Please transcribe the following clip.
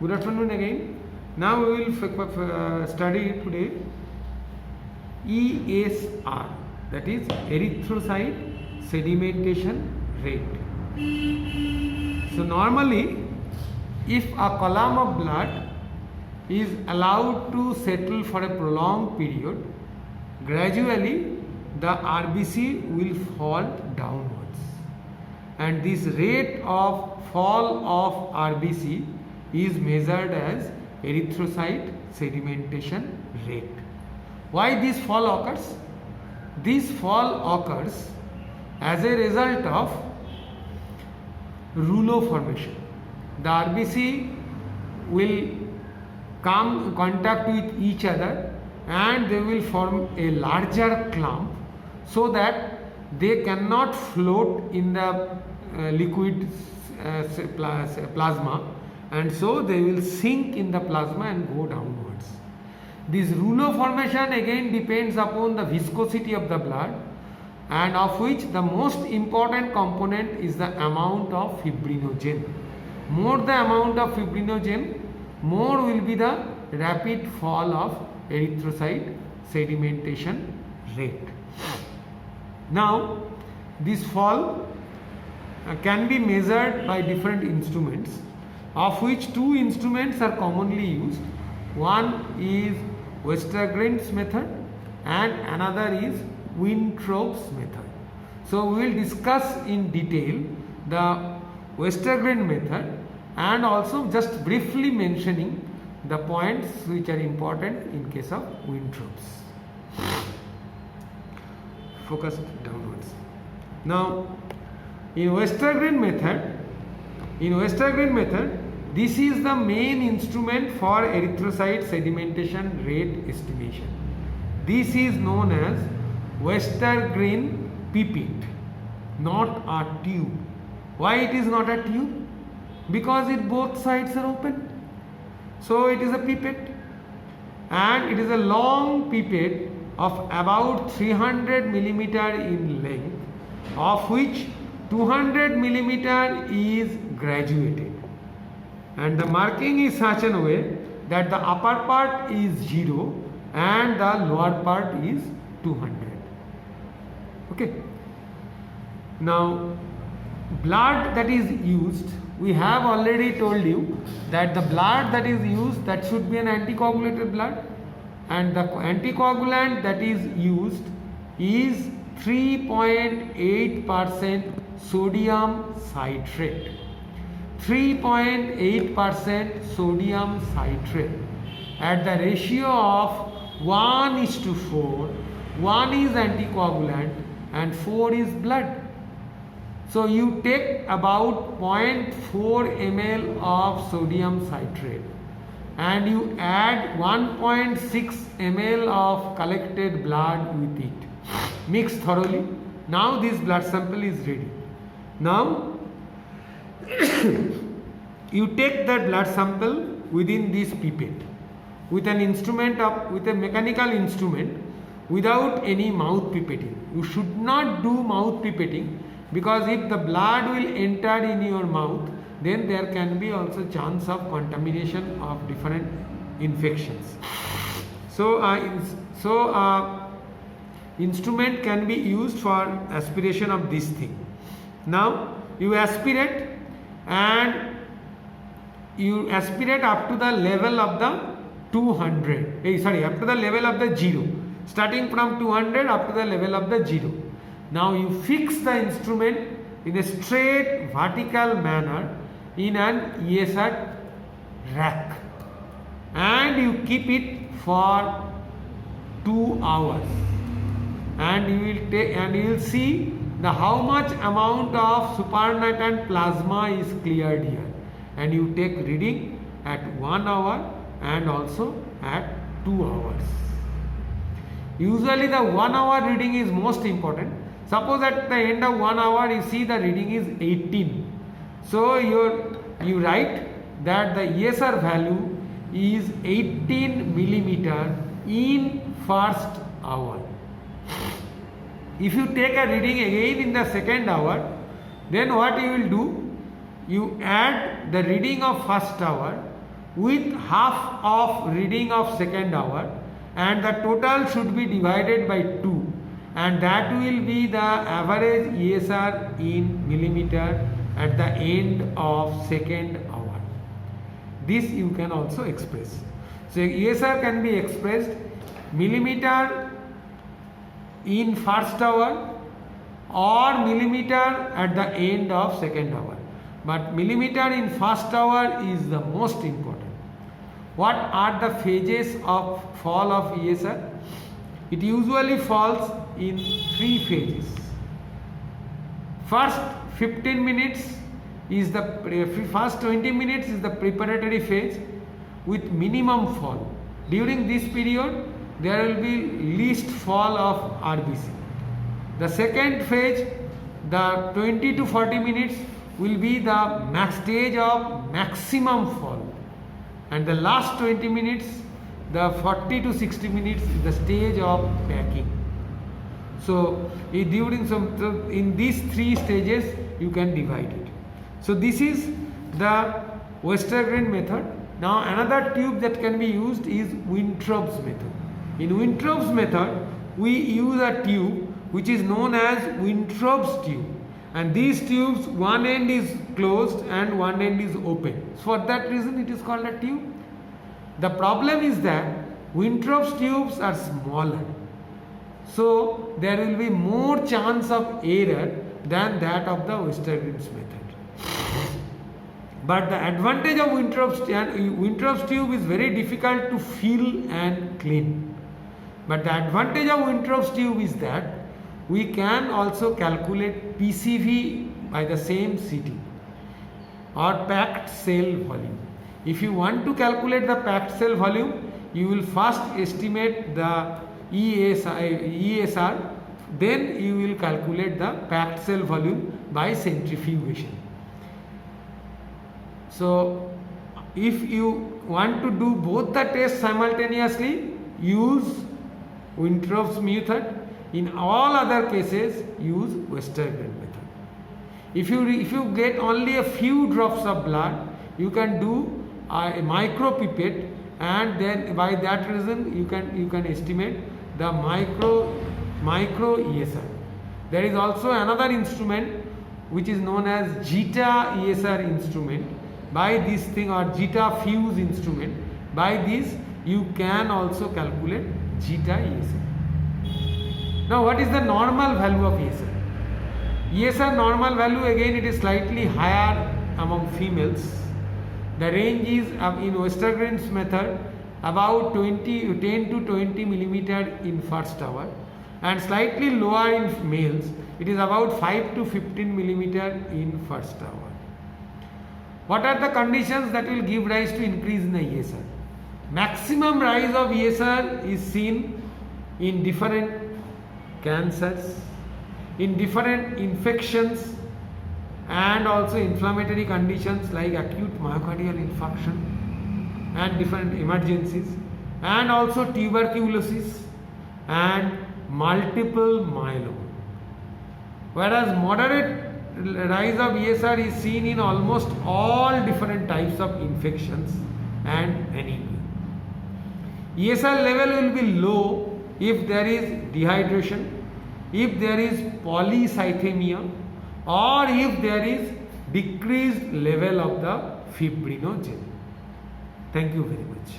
Good afternoon again. Now we will study today ESR, that is erythrocyte sedimentation rate. So normally, if a column of blood is allowed to settle for a prolonged period, gradually the RBC will fall downwards, and this rate of fall of RBC is measured as erythrocyte sedimentation rate. Why this fall occurs? This fall occurs as a result of rouleau formation. The RBC will come in contact with each other and they will form a larger clump, so that they cannot float in the liquid plasma, and so they will sink in the plasma and go downwards. This rouleau formation again depends upon the viscosity of the blood, and of which the most important component is the amount of fibrinogen. More the amount of fibrinogen, more will be the rapid fall of erythrocyte sedimentation rate. Now, this fall can be measured by different instruments, of which two instruments are commonly used. One is Westergren's method and another is Winthrop's method. So we will discuss in detail the Westergren method and also just briefly mentioning the points which are important in case of Winthrop's. Focus downwards. Now, in Westergren method, this is the main instrument for erythrocyte sedimentation rate estimation. This is known as Westergren pipette, not a tube. Why it is not a tube? Because both sides are open. So it is a pipette, and it is a long pipette of about 300 millimeter in length, of which 200 millimeter is graduated, and the marking is such a way that the upper part is 0 and the lower part is 200. Okay. Now, blood that is used, we have already told you that the blood that is used, that should be an anticoagulated blood, and the anticoagulant that is used is 3.8% sodium citrate. 3.8% sodium citrate at the ratio of 1:4. 1 is anticoagulant and 4 is blood. So you take about 0.4 ml of sodium citrate and you add 1.6 ml of collected blood with it. Mix thoroughly. Now this blood sample is ready. Now you take that blood sample within this pipette with an instrument with a mechanical instrument without any mouth pipetting. You should not do mouth pipetting, because if the blood will enter in your mouth, then there can be also chance of contamination of different infections. So instrument can be used for aspiration of this thing. Now you aspirate, and you aspirate up to the level of the 200, up to the level of the 0, starting from 200 up to the level of the 0. Now you fix the instrument in a straight vertical manner in an ESR rack, and you keep it for 2 hours, and you will see how much amount of supernatant plasma is cleared here, and you take reading at 1 hour and also at 2 hours. Usually the 1 hour reading is most important. Suppose at the end of 1 hour you see the reading is 18. So you write that the ESR value is 18 millimeter in first hour. If you take a reading again in the second hour, then what you will do? You add the reading of first hour with half of reading of second hour, and the total should be divided by 2, and that will be the average ESR in millimeter at the end of second hour. This you can also express. So ESR can be expressed millimeter in first hour or millimeter at the end of second hour. But millimeter in first hour is the most important. What are the phases of fall of ESR? It usually falls in 3 phases. First 15 minutes is the first 20 minutes is the preparatory phase with minimum fall. During this period there will be least fall of RBC. The second phase, the 20 to 40 minutes will be the stage of maximum fall, and the last 20 minutes, the 40 to 60 minutes is the stage of packing. So in these 3 stages you can divide it. So this is the Westergren method. Now another tube that can be used is Wintrob's method. In Wintrob's method we use a tube which is known as Wintrob's tube, and these tubes, one end is closed and one end is open. So for that reason it is called a tube. The problem is that Wintrob's tubes are smaller, so there will be more chance of error than that of the Westergren's method. But the advantage of Wintrob's tube is very difficult to fill and clean. But the advantage of Wintrob's tube is that we can also calculate PCV by the same CT or packed cell volume. If you want to calculate the packed cell volume, you will first estimate the ESR, then you will calculate the packed cell volume by centrifugation. So if you want to do both the tests simultaneously, use Wintrob's method. In all other cases, use Westergren method. If you get only a few drops of blood, you can do a micropipette, and then by that reason you can estimate the micro ESR. There is also another instrument which is known as Zeta ESR instrument. By this thing, or Zeta fuse instrument, by this you can also calculate Zeta ESR. Now what is the normal value of ESR? ESR normal value, again it is slightly higher among females. The range is in Westergren's method about 10 to 20 millimeter in first hour, and slightly lower in males. It is about 5 to 15 millimeter in first hour. What are the conditions that will give rise to increase in the ESR? Maximum rise of ESR is seen in different cancers, in different infections, and also inflammatory conditions like acute myocardial infarction and different emergencies, and also tuberculosis and multiple myeloma. Whereas moderate rise of ESR is seen in almost all different types of infections and anemia. ESR level will be low if there is dehydration, if there is polycythemia, or if there is decreased level of the fibrinogen. Thank you very much.